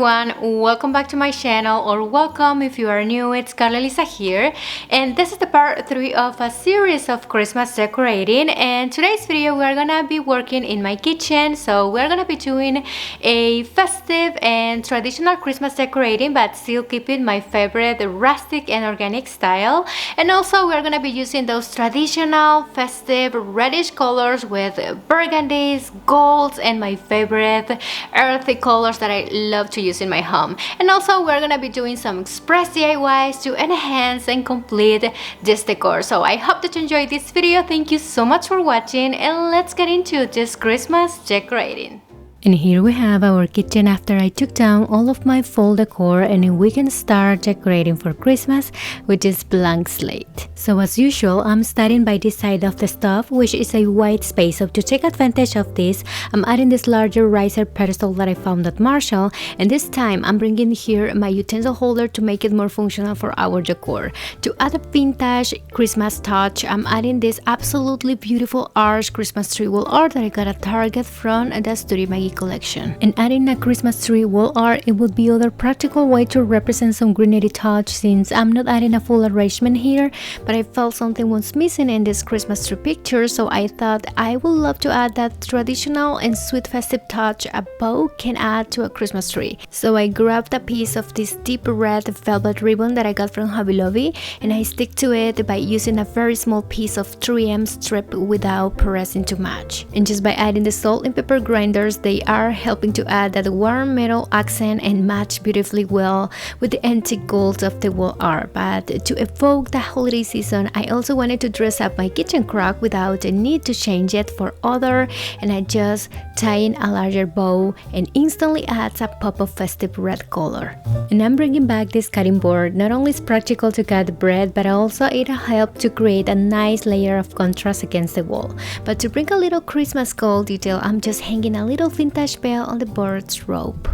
everyone, welcome back to my channel, or welcome if you are new. It's Carla Lisa here, and this is the part 3 of a series of Christmas decorating. And today's video we're gonna be working in my kitchen, so we're gonna be doing a festive and traditional Christmas decorating, but still keeping my favorite rustic and organic style. And also we're gonna be using those traditional festive reddish colors with burgundies, golds, and my favorite earthy colors that I love to use in my home. And also we're gonna be doing some express DIYs to enhance and complete this decor. So I hope that you enjoyed this video. Thank you so much for watching, and let's get into this Christmas decorating. And here we have our kitchen after I took down all of my fall decor, and we can start decorating for Christmas with this blank slate. So as usual, I'm starting by this side of the stove, which is a white space. So to take advantage of this, I'm adding this larger riser pedestal that I found at Marshall, and this time I'm bringing here my utensil holder to make it more functional for our decor. To add a vintage Christmas touch, I'm adding this absolutely beautiful arch Christmas tree wall art that I got at Target from the Studio Maggie collection. And adding a Christmas tree wall art, it would be other practical way to represent some greenery touch, since I'm not adding a full arrangement here, but I felt something was missing in this Christmas tree picture, so I thought I would love to add that traditional and sweet festive touch a bow can add to a Christmas tree. So I grabbed a piece of this deep red velvet ribbon that I got from Hobby Lobby, and I stick to it by using a very small piece of 3M strip without pressing to match. And just by adding the salt and pepper grinders, they are helping to add that warm metal accent and match beautifully well with the antique golds of the wall art. But to evoke the holiday season, I also wanted to dress up my kitchen crock without the need to change it for other, and I just tie in a larger bow and instantly adds a pop of festive red color. And I'm bringing back this cutting board. Not only is practical to cut bread, but also it helps to create a nice layer of contrast against the wall. But to bring a little Christmas gold detail, I'm just hanging a little vintage bell on the bird's rope.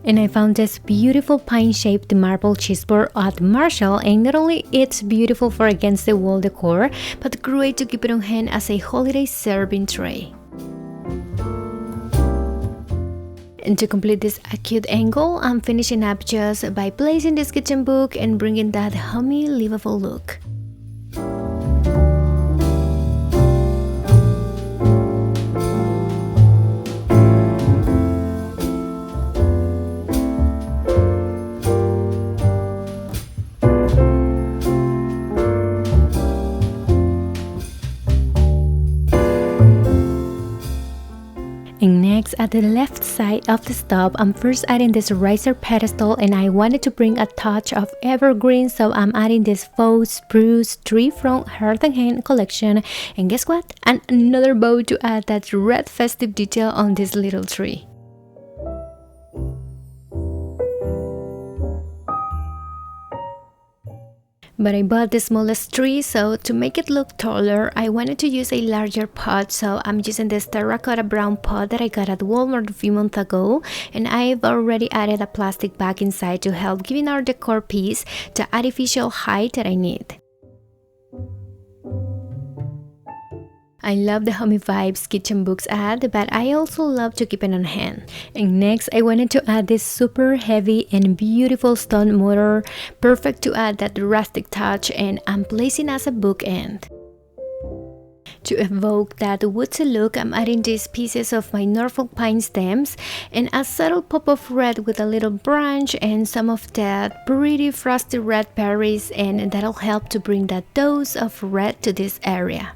And I found this beautiful pine-shaped marble chessboard at Marshall, and not only it's beautiful for against the wall decor, but great to keep it on hand as a holiday serving tray. And to complete this acute angle, I'm finishing up just by placing this kitchen book and bringing that homey, livable look. And next, at the left side of the stove, I'm first adding this riser pedestal, and I wanted to bring a touch of evergreen, so I'm adding this faux spruce tree from Hearth and Hand collection. And guess what? And another bow to add that red festive detail on this little tree. But I bought the smallest tree, so to make it look taller, I wanted to use a larger pot, so I'm using this terracotta brown pot that I got at Walmart a few months ago, and I've already added a plastic bag inside to help giving our decor piece the artificial height that I need. I love the homey vibes kitchen books add, but I also love to keep it on hand. And next, I wanted to add this super heavy and beautiful stone mortar, perfect to add that rustic touch, and I'm placing as a bookend. To evoke that woodsy look, I'm adding these pieces of my Norfolk pine stems and a subtle pop of red with a little branch and some of that pretty frosty red berries, and that'll help to bring that dose of red to this area.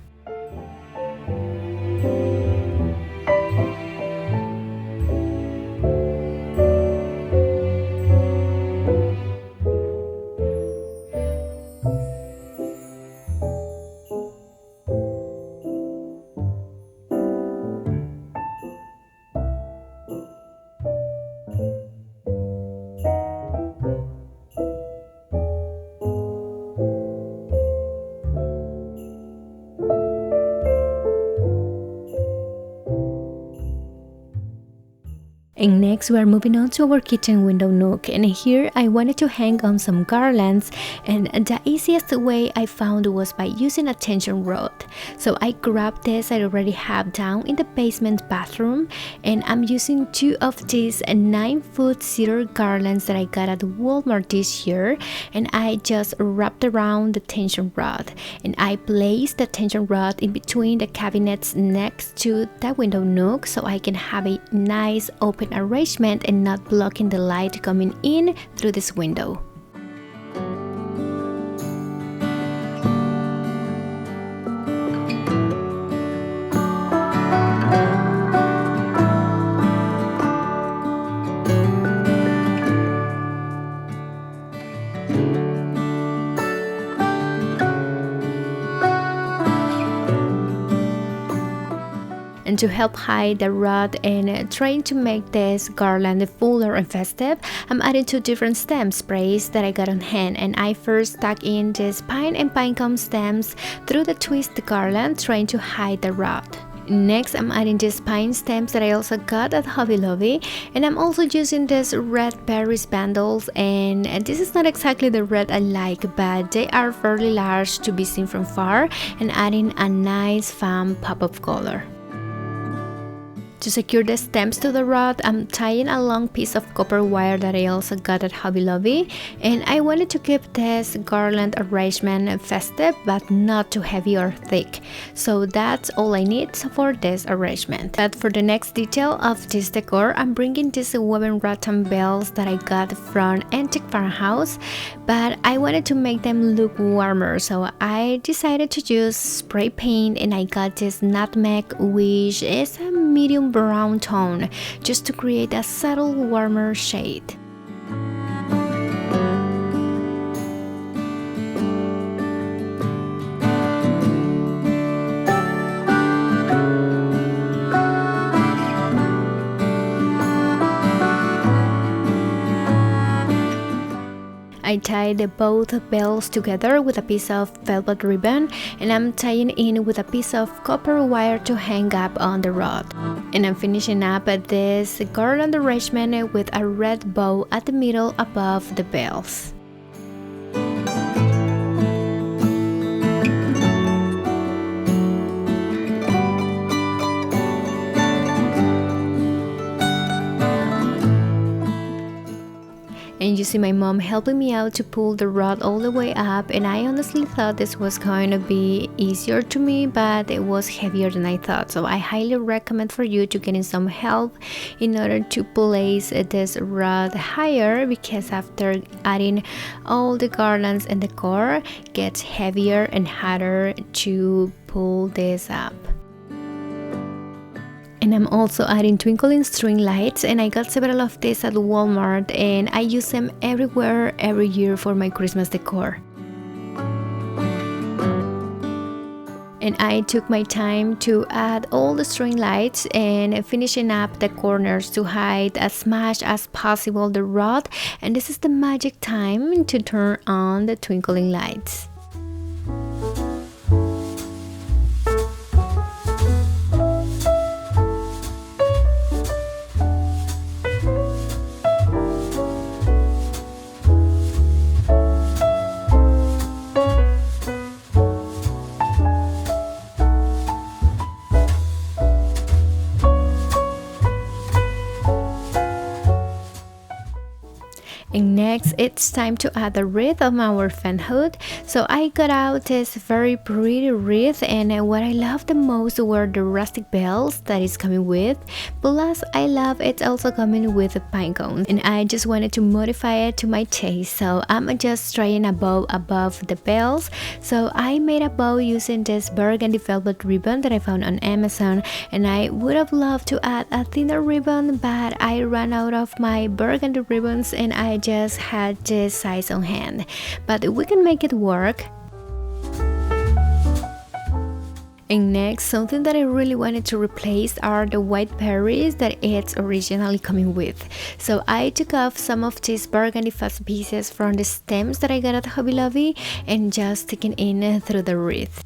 And next we are moving on to our kitchen window nook, and here I wanted to hang on some garlands, and the easiest way I found was by using a tension rod. So I grabbed this I already have down in the basement bathroom, and I'm using 2 of these 9-foot cedar garlands that I got at Walmart this year, and I just wrapped around the tension rod, and I placed the tension rod in between the cabinets next to the window nook so I can have a nice open arrangement and not blocking the light coming in through this window. And to help hide the rod and trying to make this garland fuller and festive, I'm adding 2 different stem sprays that I got on hand, and I first stuck in these pine and pinecone stems through the twist garland, trying to hide the rod. Next, I'm adding these pine stems that I also got at Hobby Lobby, and I'm also using these red berries bundles, and this is not exactly the red I like, but they are fairly large to be seen from far, and adding a nice fun pop of color. To secure the stems to the rod, I'm tying a long piece of copper wire that I also got at Hobby Lobby, and I wanted to keep this garland arrangement festive but not too heavy or thick, so that's all I need for this arrangement. But for the next detail of this decor, I'm bringing these woven rattan bells that I got from Antique Farmhouse, but I wanted to make them look warmer, so I decided to use spray paint, and I got this nutmeg, which is a medium brown tone, just to create a subtle warmer shade. I tied both bells together with a piece of velvet ribbon, and I'm tying in with a piece of copper wire to hang up on the rod. And I'm finishing up this garland arrangement with a red bow at the middle above the bells. And you see my mom helping me out to pull the rod all the way up, and I honestly thought this was going to be easier to me, but it was heavier than I thought, so I highly recommend for you to get in some help in order to place this rod higher, because after adding all the garlands and decor, it gets heavier and harder to pull this up. And I'm also adding twinkling string lights, and I got several of these at Walmart, and I use them everywhere every year for my Christmas decor. And I took my time to add all the string lights and finishing up the corners to hide as much as possible the rod, and this is the magic time to turn on the twinkling lights. And next, it's time to add the wreath of our fan hood. So I got out this very pretty wreath, and what I love the most were the rustic bells that is coming with. Plus, I love it's also coming with the pine cones, and I just wanted to modify it to my taste. So I'm just trying a bow above the bells. So I made a bow using this burgundy velvet ribbon that I found on Amazon, and I would have loved to add a thinner ribbon, but I ran out of my burgundy ribbons, and I just had this size on hand, but we can make it work. And next, something that I really wanted to replace are the white berries that it's originally coming with. So I took off some of these burgundy fuzz pieces from the stems that I got at Hobby Lobby and just sticking in through the wreath.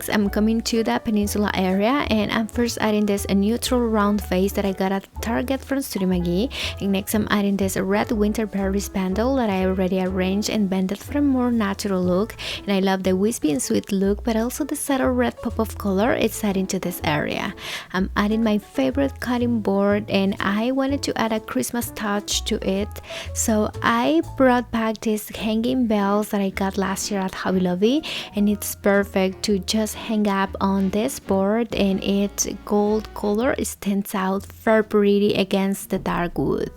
next I'm coming to the Peninsula area, and I'm first adding this a neutral round vase that I got at Target from Studio McGee. And next I'm adding this red winter berries bundle that I already arranged and bended for a more natural look. And I love the wispy and sweet look, but also the subtle red pop of color it's adding to this area. I'm adding my favorite cutting board, and I wanted to add a Christmas touch to it, so I brought back these hanging bells that I got last year at Hobby Lobby, and it's perfect to just hang up on this board, and its gold color stands out very pretty against the dark wood.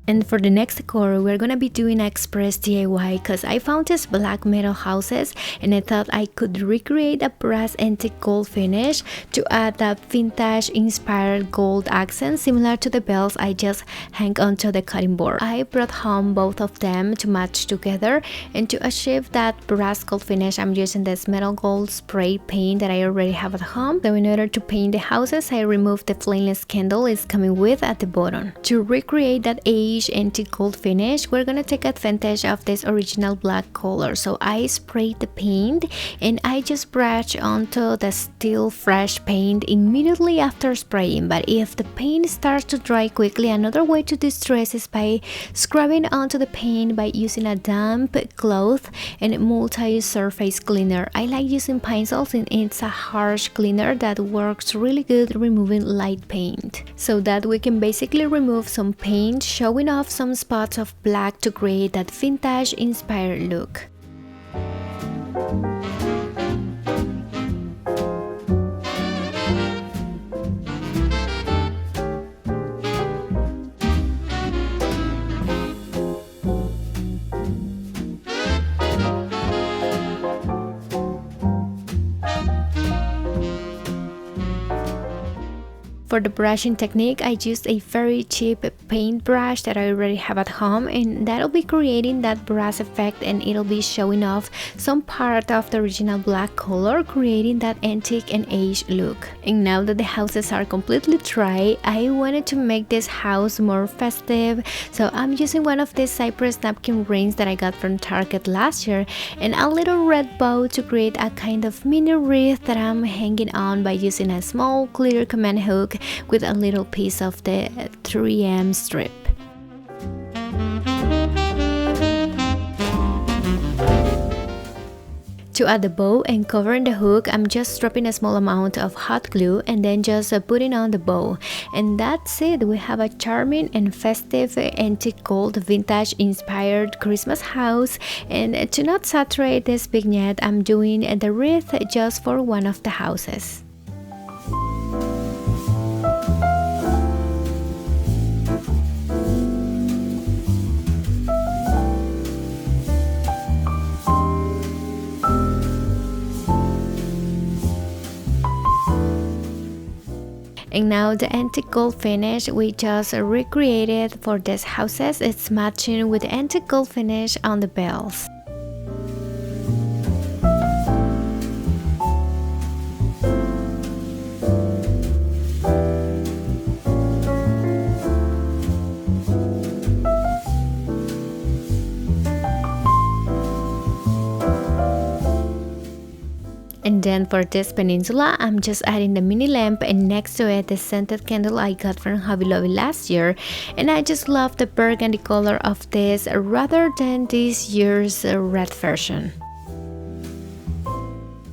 And for the next decor, we're gonna be doing express DIY because I found these black metal houses and I thought I could recreate a brass antique gold finish to add that vintage inspired gold accent similar to the bells I just hang onto the cutting board. I brought home both of them to match together, and to achieve that brass gold finish I'm using this metal gold spray paint that I already have at home. So in order to paint the houses, I removed the flameless candle it's coming with at the bottom. To recreate that antique gold finish, we're gonna take advantage of this original black color. So I sprayed the paint and I just brushed onto the still fresh paint immediately after spraying. But if the paint starts to dry quickly, another way to distress is by scrubbing onto the paint by using a damp cloth and multi-surface cleaner. I like using pencils, and it's a harsh cleaner that works really good removing light paint, so that we can basically remove some paint, showing off some spots of black to create that vintage inspired look. For the brushing technique, I used a very cheap paintbrush that I already have at home, and that'll be creating that brass effect, and it'll be showing off some part of the original black color, creating that antique and aged look. And now that the houses are completely dry, I wanted to make this house more festive, so I'm using one of these cypress napkin rings that I got from Target last year, and a little red bow to create a kind of mini wreath that I'm hanging on by using a small clear command hook with a little piece of the 3M strip. To add the bow and covering the hook, I'm just dropping a small amount of hot glue and then just putting on the bow. And that's it, we have a charming and festive antique gold vintage inspired Christmas house. And to not saturate this vignette, I'm doing the wreath just for one of the houses. And now the antique gold finish we just recreated for these houses, it's matching with the antique gold finish on the bells. And then for this peninsula, I'm just adding the mini lamp, and next to it the scented candle I got from Hobby Lobby last year. And I just love the burgundy color of this rather than this year's red version.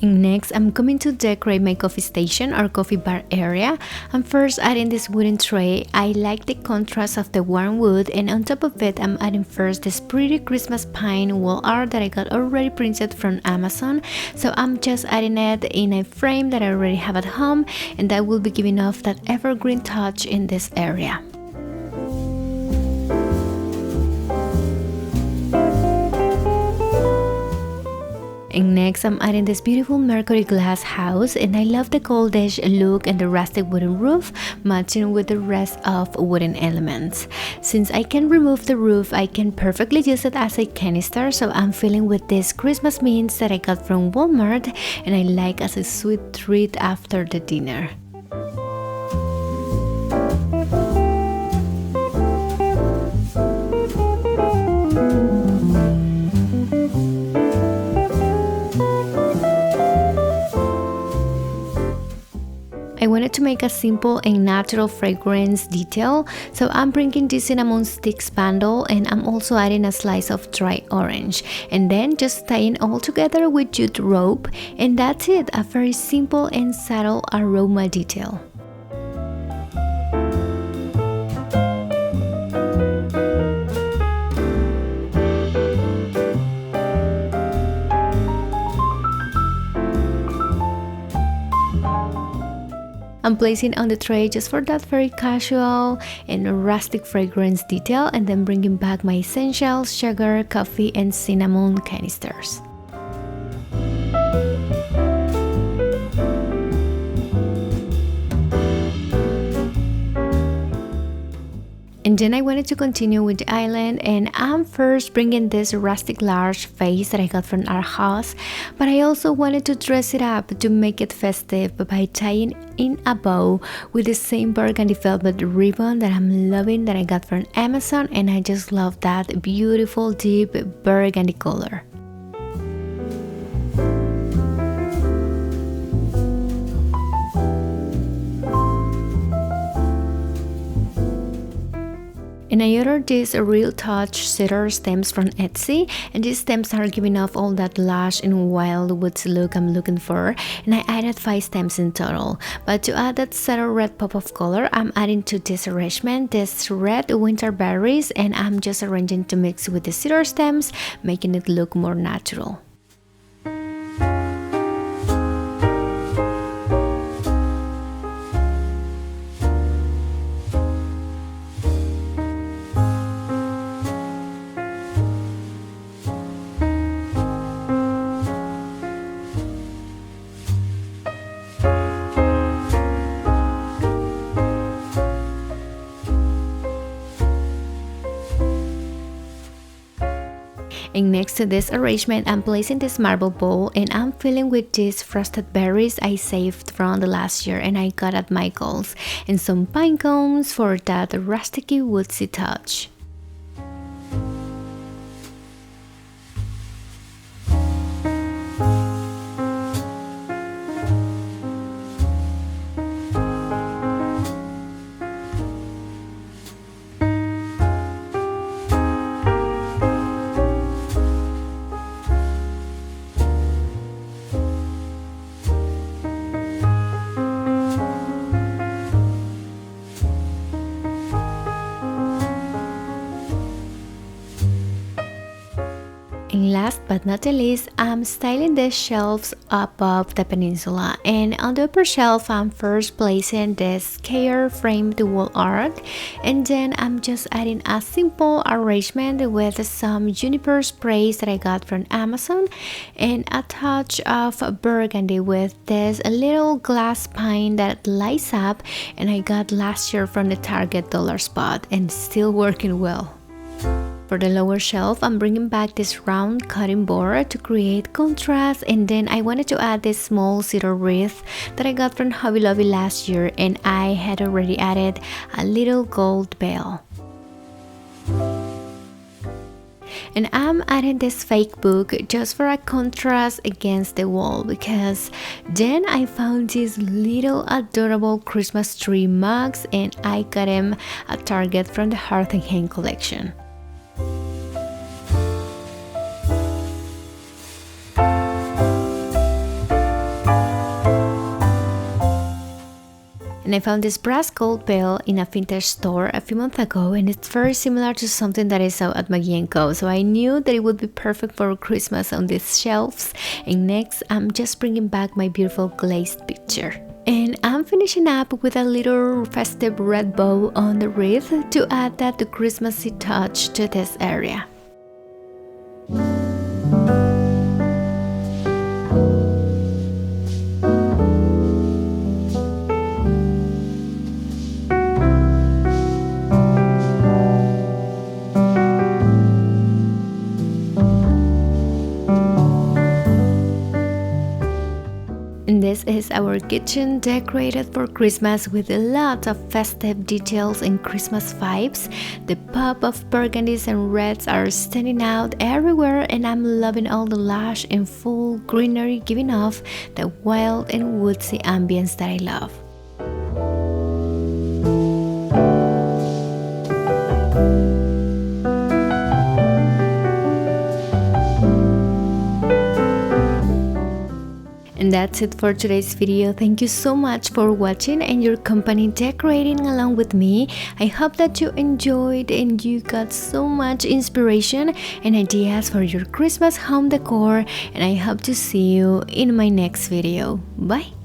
And next, I'm coming to decorate my coffee station or coffee bar area. I'm first adding this wooden tray. I like the contrast of the warm wood, and on top of it, I'm adding first this pretty Christmas pine wall art that I got already printed from Amazon. So I'm just adding it in a frame that I already have at home, and that will be giving off that evergreen touch in this area. And next, I'm adding this beautiful Mercury glass house, and I love the goldish look and the rustic wooden roof matching with the rest of wooden elements. Since I can remove the roof, I can perfectly use it as a canister, so I'm filling with this Christmas mints that I got from Walmart and I like as a sweet treat after the dinner. wanted to make a simple and natural fragrance detail, so I'm bringing this cinnamon sticks bundle and I'm also adding a slice of dry orange and then just tying all together with jute rope, and that's it, a very simple and subtle aroma detail. I'm placing on the tray just for that very casual and rustic fragrance detail, and then bringing back my essentials, sugar, coffee, and cinnamon canisters. And then I wanted to continue with the island, and I'm first bringing this rustic large vase that I got from our house, but I also wanted to dress it up to make it festive by tying in a bow with the same burgundy velvet ribbon that I'm loving that I got from Amazon, and I just love that beautiful deep burgundy color. And I ordered these Real Touch cedar stems from Etsy, and these stems are giving off all that lush and wild woods look I'm looking for, and I added 5 stems in total. But to add that subtle red pop of color, I'm adding to this arrangement this red winter berries, and I'm just arranging to mix with the cedar stems, making it look more natural. And next to this arrangement, I'm placing this marble bowl, and I'm filling with these frosted berries I saved from the last year and I got at Michael's, and some pine cones for that rusticy woodsy touch. And last but not the least, I'm styling the shelves above the peninsula, and on the upper shelf I'm first placing this scare framed wall art, and then I'm just adding a simple arrangement with some juniper sprays that I got from Amazon and a touch of burgundy with this little glass pine that lights up and I got last year from the Target dollar spot, and still working well. For the lower shelf, I'm bringing back this round cutting board to create contrast, and then I wanted to add this small cedar wreath that I got from Hobby Lobby last year, and I had already added a little gold bell. And I'm adding this fake book just for a contrast against the wall, because then I found these little adorable Christmas tree mugs and I got them at Target from the Hearth and Hand collection. And I found this brass gold bell in a vintage store a few months ago, and it's very similar to something that I saw at Maggie & Co. So I knew that it would be perfect for Christmas on these shelves. And next, I'm just bringing back my beautiful glazed picture. And I'm finishing up with a little festive red bow on the wreath to add that Christmassy touch to this area. And this is our kitchen decorated for Christmas with a lot of festive details and Christmas vibes. The pop of burgundies and reds are standing out everywhere, and I'm loving all the lush and full greenery giving off the wild and woodsy ambience that I love. that's it for today's video. Thank you so much for watching and your company decorating along with me. I hope that you enjoyed and you got so much inspiration and ideas for your Christmas home decor, and I hope to see you in my next video. Bye!